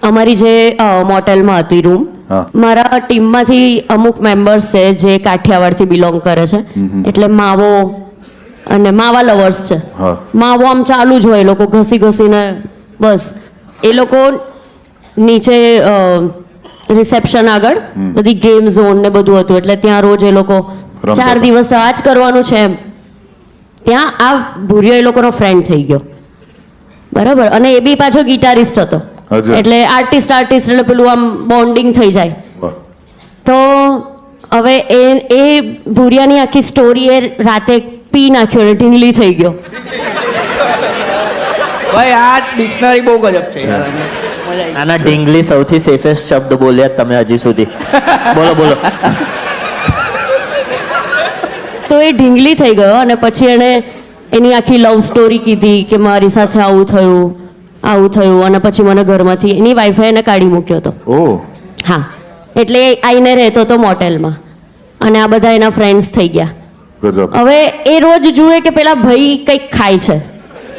અમારી જે મોટેલમાં હતી રૂમ, મારા ટીમમાંથી અમુક મેમ્બર્સ છે જે કાઠિયાવાડથી બિલોંગ કરે છે, એટલે માવો અને માવા લવર્સ છે. માવો આમ ચાલુ જ હોય, એ લોકો ઘસી ઘસીને બસ. એ લોકો નીચે રિસેપ્શન આગળ બધી ગેમ ઝોન ને બધું હતું, એટલે ત્યાં રોજ એ લોકો 4 દિવસ આ જ કરવાનું છે એમ. ત્યાં આ ભૂરિયો એ લોકોનો ફ્રેન્ડ થઈ ગયો, બરાબર. અને એ બી પાછો ગિટારિસ્ટ હતો, એટલે આર્ટિસ્ટ એટલે પેલું આમ બોન્ડિંગ થઈ જાય. તો હવે એ ભૂરિયાની આખી સ્ટોરી એ રાતે પી નાખ્યો અને ઢીંગલી થઈ ગયો. ભાઈ આ ડિક્શનરી બહુ ગજબ છે. આના ઢીંગલી સૌથી સેફેસ્ટ શબ્દ બોલ્યા તમે હજી સુધી. બોલો બોલો. તો એ ઢીંગલી થઈ ગયો અને પછી એણે એની આખી લવ સ્ટોરી કીધી કે મારી સાથે આવું થયું અને પછી મને ઘરમાંથી એની વાઈફે એને કાઢી મૂક્યો હતો. હા, એટલે આઈને રહેતો હતો મોટેલમાં અને આ બધા એના ફ્રેન્ડ્સ થઈ ગયા. હવે એ રોજ જુએ કે પેલા ભાઈ કંઈક ખાય છે,